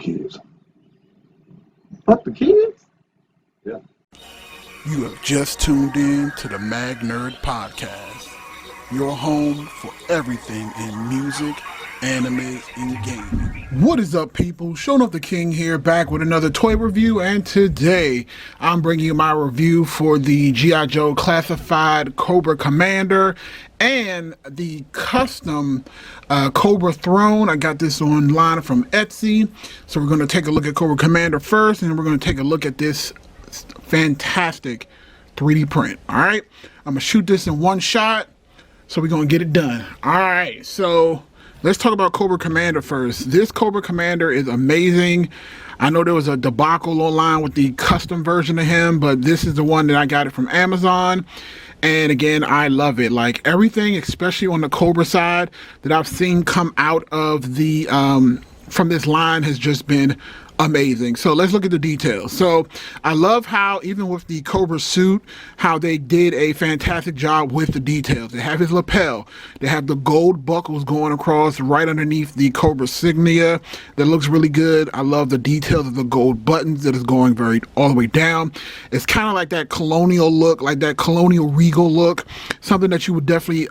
kids. Fuck the kids? Yeah. You have just tuned in to the Mag Nerd Podcast, your home for everything in music, anime, and gaming. What is up, people? Showing Off the King here, back with another toy review, and today I'm bringing you my review for the g.i.joe classified Cobra Commander and the custom Cobra Throne. I got this online from Etsy, so we're going to take a look at Cobra Commander first, and then we're going to take a look at this fantastic 3D print. All right, I'm gonna shoot this in one shot, so we're gonna get it done. All right, so let's talk about Cobra Commander first. This Cobra Commander is amazing. I know there was a debacle online with the custom version of him, but this is the one that I got it from Amazon. And again, I love it. Like everything, especially on the Cobra side, that I've seen come out of the from this line has just been amazing. So let's look at the details. So I love how even with the Cobra suit, how they did a fantastic job with the details. They have his lapel, they have the gold buckles going across right underneath the Cobra insignia. That looks really good. I love the details of the gold buttons that is going all the way down. It's kind of like that colonial look, like that colonial regal look, something that you would definitely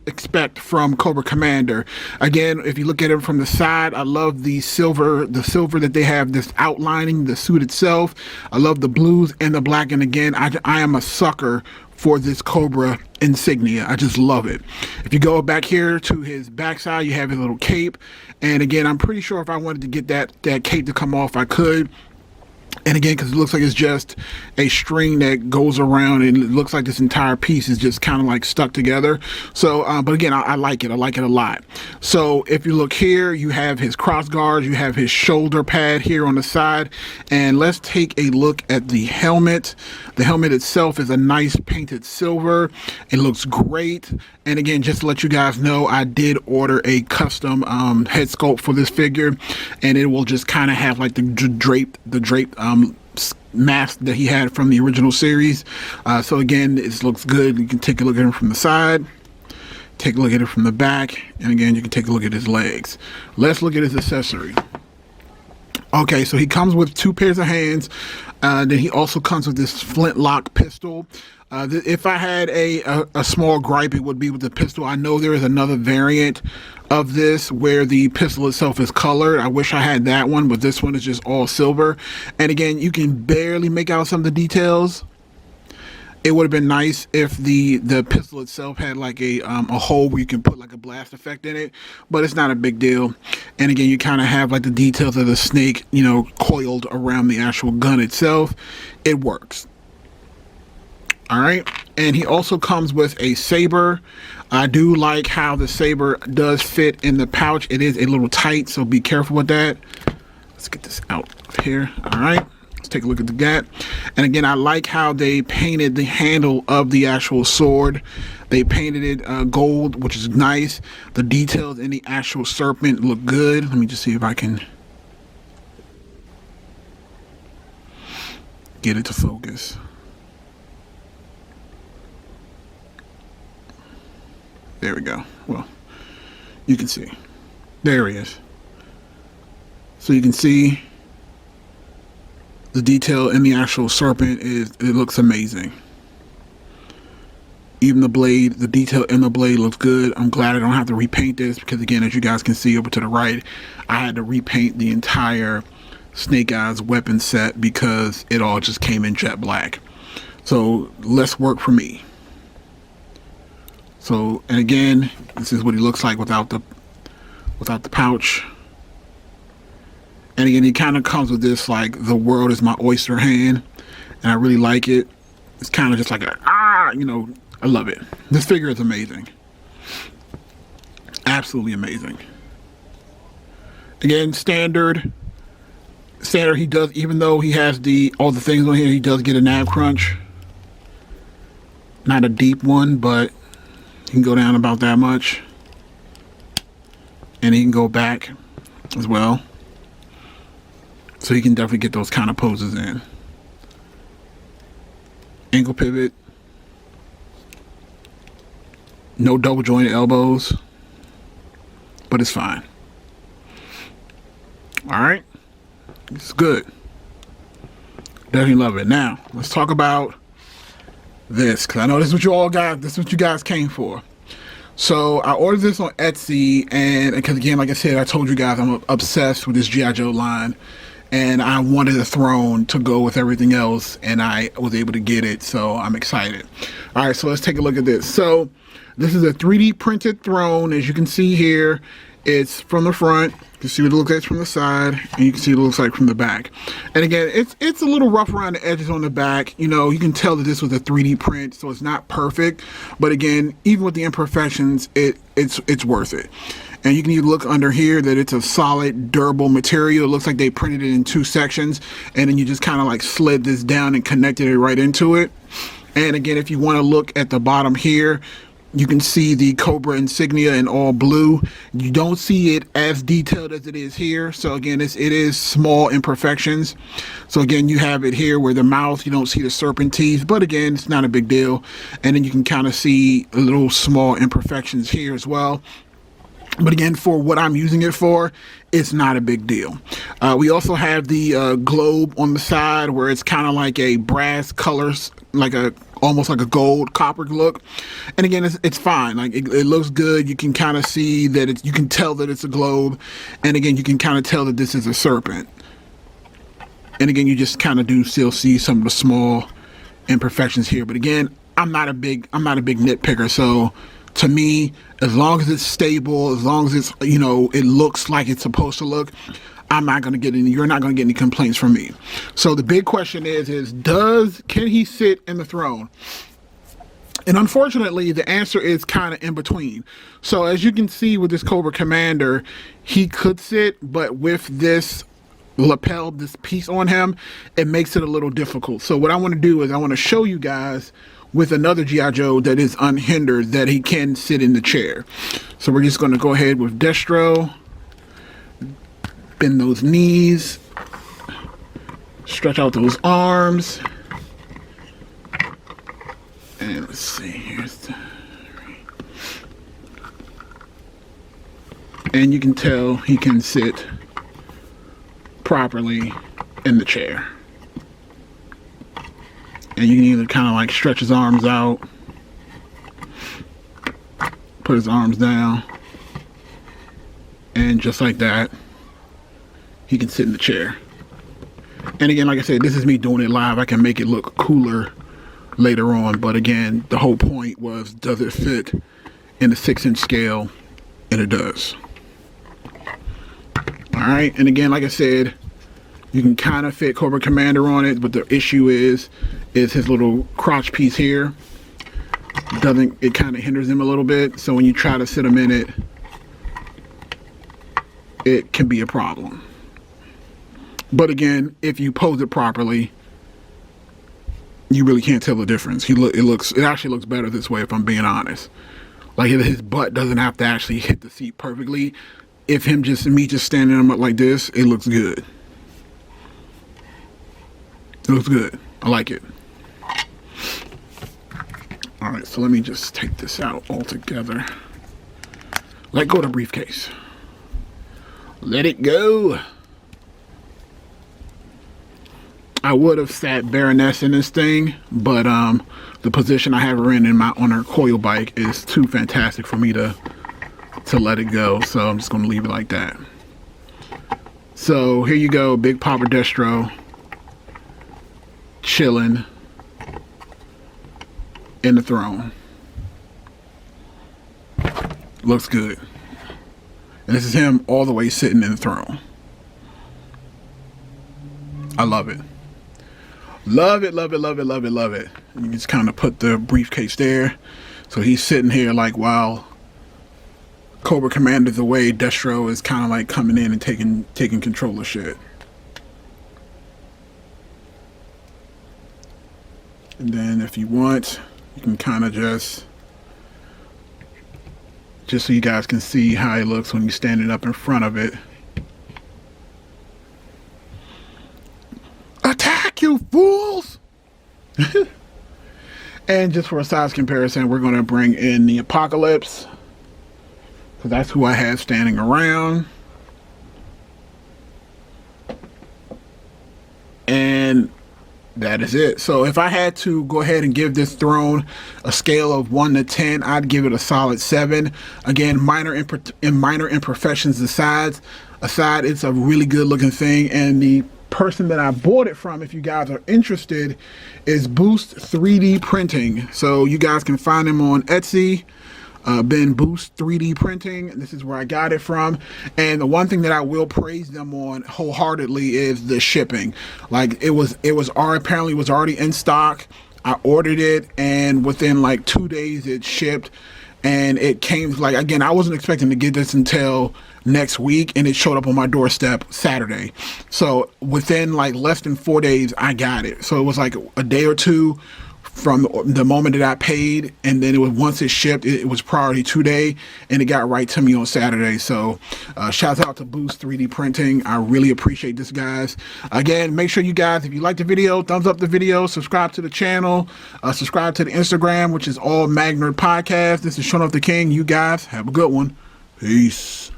expect from Cobra Commander. Again, if you look at it from the side, I love the silver that they have this outlining the suit itself. I love the blues and the black, and again, I am a sucker for this Cobra insignia. I just love it. If you go back here to his backside, you have his little cape, and again, I'm pretty sure if I wanted to get that cape to come off, I could. And again, because it looks like it's just a string that goes around, and it looks like this entire piece is just kind of like stuck together. So, but again, I like it. I like it a lot. So if you look here, you have his cross guards, you have his shoulder pad here on the side. And let's take a look at the helmet. The helmet itself is a nice painted silver. It looks great. And again, just to let you guys know, I did order a custom head sculpt for this figure, and it will just kind of have like the draped mask that he had from the original series. So again, it looks good. You can take a look at him from the side, take a look at it from the back, and again, you can take a look at his legs. Let's look at his accessory. Okay, so he comes with 2 pairs of hands. Then he also comes with this flintlock pistol. If I had a small gripe, it would be with the pistol. I know there is another variant of this where the pistol itself is colored. I wish I had that one, but this one is just all silver. And again, you can barely make out some of the details. It would have been nice if the pistol itself had like a hole where you can put like a blast effect in it, but it's not a big deal. And again, you kind of have like the details of the snake, you know, coiled around the actual gun itself. It works. All right, and he also comes with a saber. I do like how the saber does fit in the pouch. It is a little tight, so be careful with that. Let's get this out of here. All right, let's take a look at the gap. And again, I like how they painted the handle of the actual sword. They painted it gold, which is nice. The details in the actual serpent look good. Let me just see if I can get it to focus. There we go. Well, you can see. There he is. So you can see the detail in the actual serpent it looks amazing. Even the blade, the detail in the blade looks good. I'm glad I don't have to repaint this because again, as you guys can see over to the right, I had to repaint the entire Snake Eyes weapon set because it all just came in jet black. So less work for me. So, and again, this is what he looks like without the pouch. And again, he kind of comes with this like the world is my oyster hand, and I really like it. It's kind of just like you know, I love it. This figure is amazing. Absolutely amazing. Again, standard he does, even though he has all the things on here, he does get a nav crunch. Not a deep one, but he can go down about that much, and he can go back as well, so he can definitely get those kind of poses in. Ankle pivot, no double jointed elbows, but it's fine. All right, It's good. Definitely love it. Now, let's talk about this, because I know this is what you all got. This is what you guys came for. So I ordered this on Etsy, and because again, like I said, I told you guys I'm obsessed with this G.I. Joe line, and I wanted a throne to go with everything else, and I was able to get it, so I'm excited. All right, so let's take a look at this. So this is a 3D printed throne. As you can see here, it's from the front. You can see what it looks like from the side, and you can see what it looks like from the back. And again, it's a little rough around the edges on the back. You know, you can tell that this was a 3D print, so it's not perfect. But again, even with the imperfections, it's worth it. And you can even look under here that it's a solid, durable material. It looks like they printed it in 2 sections, and then you just kind of like slid this down and connected it right into it. And again, if you want to look at the bottom here, you can see the Cobra insignia in all blue. You don't see it as detailed as it is here. So again, it is small imperfections. So again, you have it here where the mouth, you don't see the serpent teeth, but again, it's not a big deal. And then you can kind of see little small imperfections here as well. But again, for what I'm using it for, it's not a big deal. We also have the globe on the side where it's kind of like a brass colors, like almost like a gold copper look. And again, it's fine. Like it looks good. You can kind of see that you can tell that it's a globe. And again, you can kind of tell that this is a serpent. And again, you just kind of do still see some of the small imperfections here. But again, I'm not a big nitpicker. So to me, as long as it's stable, as long as it's, you know, it looks like it's supposed to look, I'm not going to get any, you're not going to get any complaints from me. So the big question is can he sit in the throne? And unfortunately, the answer is kind of in between. So as you can see with this Cobra Commander, he could sit, but with this lapel, this piece on him, it makes it a little difficult. So what I want to do is I want to show you guys with another G.I. Joe that is unhindered, that he can sit in the chair. So we're just going to go ahead with Destro, bend those knees, stretch out those arms, and let's see, and you can tell he can sit properly in the chair. And you can either kind of like stretch his arms out, put his arms down, and just like that, he can sit in the chair. And again, like I said, this is me doing it live. I can make it look cooler later on, but again, the whole point was, does it fit in the 6-inch scale? And it does. All right, and again, like I said, you can kind of fit Cobra Commander on it, but the issue is his little crotch piece here. It kind of hinders him a little bit. So when you try to sit him in it, it can be a problem. But again, if you pose it properly, you really can't tell the difference. It actually looks better this way, if I'm being honest. Like his butt doesn't have to actually hit the seat perfectly. If me just standing him up like this, it looks good. It looks good. I like it. All right, so let me just take this out altogether. Let go of the briefcase. Let it go. I would have sat Baroness in this thing, but the position I have her in on her coil bike is too fantastic for me to let it go. So I'm just going to leave it like that. So here you go, Big Papa Destro, chilling in the throne. Looks good. And this is him all the way sitting in the throne. I love it. Love it, love it, love it, love it, love it. You just kind of put the briefcase there. So he's sitting here like while Cobra Commander's away, Destro is kind of like coming in and taking control of shit. And then if you want, you can kind of just so you guys can see how it looks when you're standing up in front of it. Attack, you fools! And just for a size comparison, we're going to bring in the Apocalypse, because that's who I have standing around. and that is it. So if I had to go ahead and give this throne a scale of 1 to 10, I'd give it a solid 7. Again, minor imperfections aside, it's a really good looking thing. And the person that I bought it from, if you guys are interested, is Boost 3D Printing. So you guys can find them on Etsy. Ben Boost 3D Printing. This is where I got it from. And the one thing that I will praise them on wholeheartedly is the shipping. Like apparently was already in stock. I ordered it, and within like 2 days it shipped, and it came, like, again, I wasn't expecting to get this until next week, and it showed up on my doorstep Saturday. So within like less than 4 days I got it. So it was like a day or two from the moment that I paid, and then once it shipped, it was priority 2 day, and it got right to me on Saturday. So shouts out to Boost 3D Printing. I really appreciate this, guys. Again, make sure you guys, if you like the video, thumbs up the video, subscribe to the channel, subscribe to the Instagram, which is all Mag Nerd Podcast. This is Sean of the King. You guys have a good one. Peace.